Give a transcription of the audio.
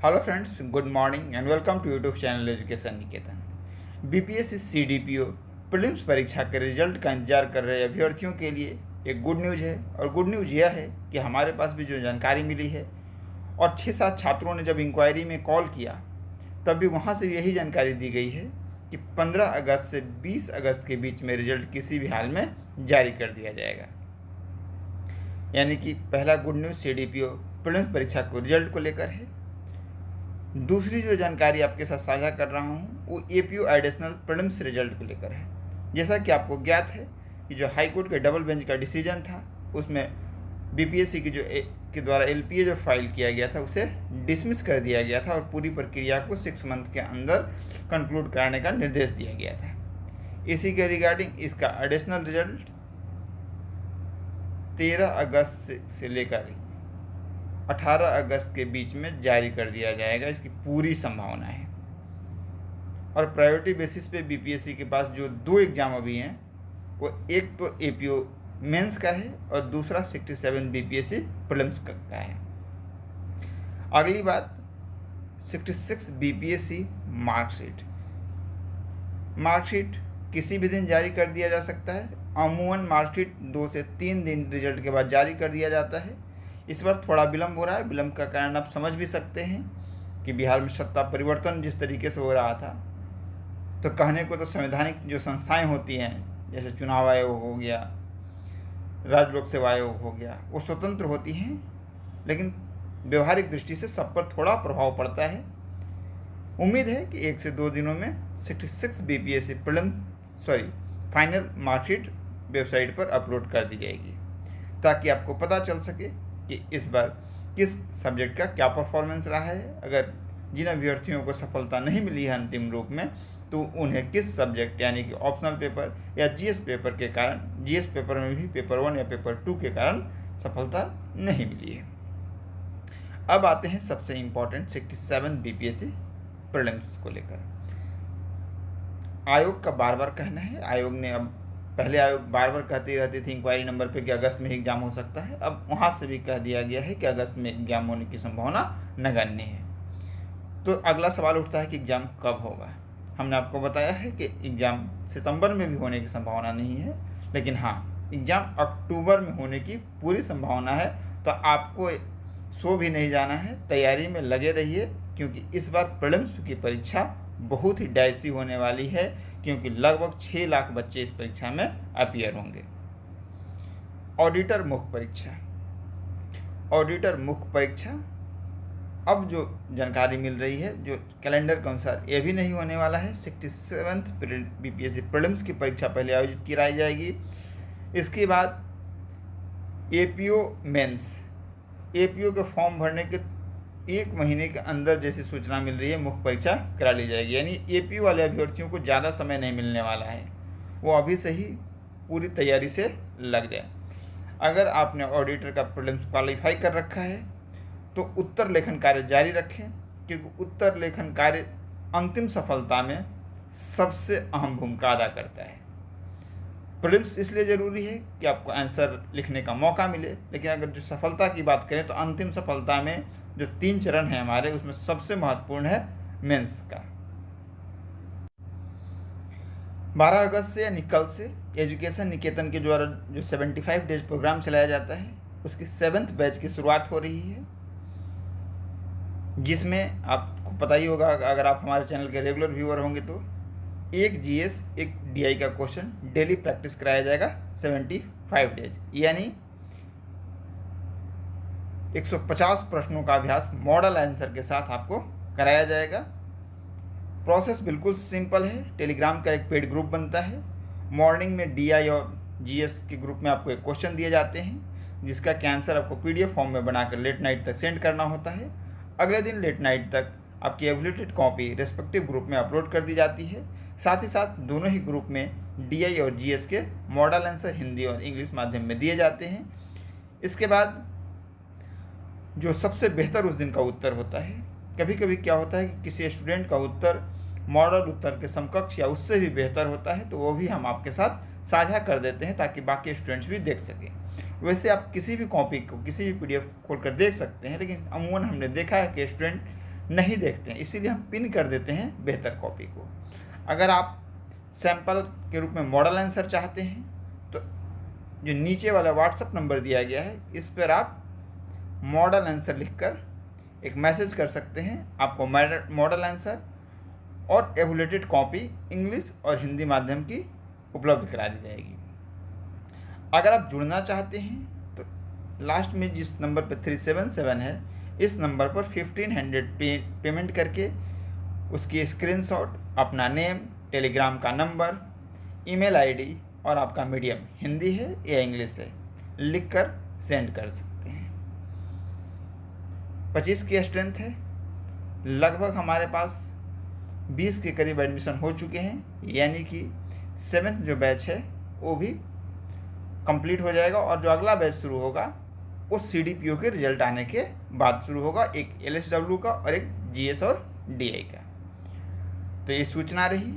Hello friends, good morning and welcome to YouTube channel education Niketan. BPSC CDPO prelims परीक्षा के result का इंतजार कर रहे अभ्यर्थियों के लिए एक गुड न्यूज़ है। और गुड न्यूज़ यह है कि हमारे पास भी जो जानकारी मिली है और 6-7 छात्रों ने जब इंक्वायरी में कॉल किया तब भी वहाँ से यही जानकारी दी गई है कि 15 अगस्त से 20 अगस्त के बीच में रिजल्ट किसी भी हाल में जारी कर दिया जाएगा। यानी कि पहला गुड न्यूज़ सीडीपीओ प्रीलिम्स परीक्षा को रिजल्ट को लेकर है। दूसरी जो जानकारी आपके साथ साझा कर रहा हूँ वो एपीयू एडिशनल प्रीलिम्स रिजल्ट को लेकर है। जैसा कि आपको ज्ञात है कि जो हाई कोर्ट के डबल बेंच का डिसीजन था उसमें बीपीएससी की के द्वारा एलपीए जो फाइल किया गया था उसे डिसमिस कर दिया गया था और पूरी प्रक्रिया को 6 मंथ के अंदर कंक्लूड कराने का निर्देश दिया गया था। इसी के रिगार्डिंग इसका एडिशनल रिजल्ट 13 अगस्त से लेकर 18 अगस्त के बीच में जारी कर दिया जाएगा, इसकी पूरी संभावना है। और प्रायोरिटी बेसिस पे बीपीएससी के पास जो 2 एग्ज़ाम अभी हैं वो एक तो एपीओ मेंस का है और दूसरा 67 बीपीएससी प्रीलिम्स का है। अगली बात 66 बीपीएससी मार्कशीट किसी भी दिन जारी कर दिया जा सकता है। अमूमन मार्कशीट 2 से 3 दिन रिजल्ट के बाद जारी कर दिया जाता है। इस बार थोड़ा विलम्ब हो रहा है। विलम्ब का कारण आप समझ भी सकते हैं कि बिहार में सत्ता परिवर्तन जिस तरीके से हो रहा था, तो कहने को तो संवैधानिक जो संस्थाएं होती हैं जैसे चुनाव आयोग हो गया, राज्य लोक सेवा आयोग हो गया, वो स्वतंत्र होती हैं, लेकिन व्यवहारिक दृष्टि से सब पर थोड़ा प्रभाव पड़ता है। उम्मीद है कि 1 से 2 दिनों में 66 बीपीएससी फाइनल मार्कशीट वेबसाइट पर अपलोड कर दी जाएगी ताकि आपको पता चल सके कि इस बार किस सब्जेक्ट का क्या परफॉर्मेंस रहा है। अगर जिन अभ्यर्थियों को सफलता नहीं मिली है अंतिम रूप में, तो उन्हें किस सब्जेक्ट यानी कि ऑप्शनल पेपर या जीएस पेपर के कारण, जीएस पेपर में भी पेपर 1 या पेपर 2 के कारण सफलता नहीं मिली है। अब आते हैं सबसे इम्पोर्टेंट 67 बीपीएससी प्रीलिम्स को लेकर। आयोग का बार बार कहना है, आयोग ने अब पहले आयोग बार बार कहती रहती थी इंक्वायरी नंबर पे कि अगस्त में एग्ज़ाम हो सकता है, अब वहाँ से भी कह दिया गया है कि अगस्त में एग्ज़ाम होने की संभावना नगण्य है। तो अगला सवाल उठता है कि एग्ज़ाम कब होगा। हमने आपको बताया है कि एग्ज़ाम सितंबर में भी होने की संभावना नहीं है, लेकिन हाँ, एग्ज़ाम अक्टूबर में होने की पूरी संभावना है। तो आपको सो भी नहीं जाना है, तैयारी में लगे रहिए, क्योंकि इस बार प्रीलिम्स की परीक्षा बहुत ही डाइसी होने वाली है, क्योंकि लगभग 6 लाख बच्चे इस परीक्षा में अपीयर होंगे। ऑडिटर मुख्य परीक्षा अब जो जानकारी मिल रही है, जो कैलेंडर के अनुसार ये भी नहीं होने वाला है। 67th बीपीएससी प्रीलिम्स की परीक्षा पहले आयोजित कराई जाएगी। इसके बाद एपीओ मेंस, एपीओ के फॉर्म भरने के 1 महीने के अंदर जैसी सूचना मिल रही है मुख्य परीक्षा करा ली जाएगी। यानी एपीओ वाले अभ्यर्थियों को ज़्यादा समय नहीं मिलने वाला है, वो अभी से ही पूरी तैयारी से लग जाए। अगर आपने ऑडिटर का प्रीलिम्स क्वालिफाई कर रखा है तो उत्तर लेखन कार्य जारी रखें, क्योंकि उत्तर लेखन कार्य अंतिम सफलता में सबसे अहम भूमिका अदा करता है। प्रीलिम्स इसलिए ज़रूरी है कि आपको आंसर लिखने का मौका मिले, लेकिन अगर जो सफलता की बात करें तो अंतिम सफलता में जो 3 चरण हैं हमारे, उसमें सबसे महत्वपूर्ण है मेंस का। 12 अगस्त से यानी कल से एजुकेशन निकेतन के द्वारा जो 75 डेज प्रोग्राम चलाया जाता है उसकी 7th बैच की शुरुआत हो रही है, जिसमें आपको पता ही होगा, अगर आप हमारे चैनल के रेगुलर व्यूअर होंगे, तो एक जीएस एक डीआई का क्वेश्चन डेली प्रैक्टिस कराया जाएगा 75 डेज, यानी 150 प्रश्नों का अभ्यास मॉडल आंसर के साथ आपको कराया जाएगा। प्रोसेस बिल्कुल सिंपल है। टेलीग्राम का एक पेड ग्रुप बनता है। मॉर्निंग में डीआई और जीएस के ग्रुप में आपको एक क्वेश्चन दिए जाते हैं, जिसका कि आंसर आपको पीडीएफ फॉर्म में बनाकर लेट नाइट तक सेंड करना होता है। अगले दिन लेट नाइट तक आपकी एवल्यूटेड कॉपी रेस्पेक्टिव ग्रुप में अपलोड कर दी जाती है। साथ ही साथ दोनों ही ग्रुप में डीआई और जीएस के मॉडल आंसर हिंदी और इंग्लिश माध्यम में दिए जाते हैं। इसके बाद जो सबसे बेहतर उस दिन का उत्तर होता है, कभी कभी क्या होता है कि किसी स्टूडेंट का उत्तर मॉडल उत्तर के समकक्ष या उससे भी बेहतर होता है, तो वो भी हम आपके साथ साझा कर देते हैं ताकि बाकी स्टूडेंट्स भी देख सकें। वैसे आप किसी भी कॉपी को, किसी भी पीडीएफ खोलकर देख सकते हैं, लेकिन अमूमन हमने देखा है कि स्टूडेंट नहीं देखते हैं, इसीलिए हम पिन कर देते हैं बेहतर कॉपी को। अगर आप सैंपल के रूप में मॉडल आंसर चाहते हैं तो जो नीचे वाला व्हाट्सएप नंबर दिया गया है इस पर आप मॉडल आंसर लिखकर एक मैसेज कर सकते हैं, आपको मॉडल आंसर और एवुलेटेड कॉपी इंग्लिश और हिंदी माध्यम की उपलब्ध करा दी जाएगी। अगर आप जुड़ना चाहते हैं तो लास्ट में जिस नंबर पर 377 है इस नंबर पर 1500 पेमेंट करके उसकी स्क्रीनशॉट, अपना नेम, टेलीग्राम का नंबर, ईमेल आईडी और आपका मीडियम हिंदी है या इंग्लिश है लिखकर सेंड कर सकते हैं। 25 की स्ट्रेंथ है, लगभग हमारे पास 20 के करीब एडमिशन हो चुके हैं, यानी कि 7th जो बैच है वो भी कंप्लीट हो जाएगा और जो अगला बैच शुरू होगा वो CDPO के रिजल्ट आने के बाद शुरू होगा, एक LSW का और एक GS और DI का। तो ये सूचना रही।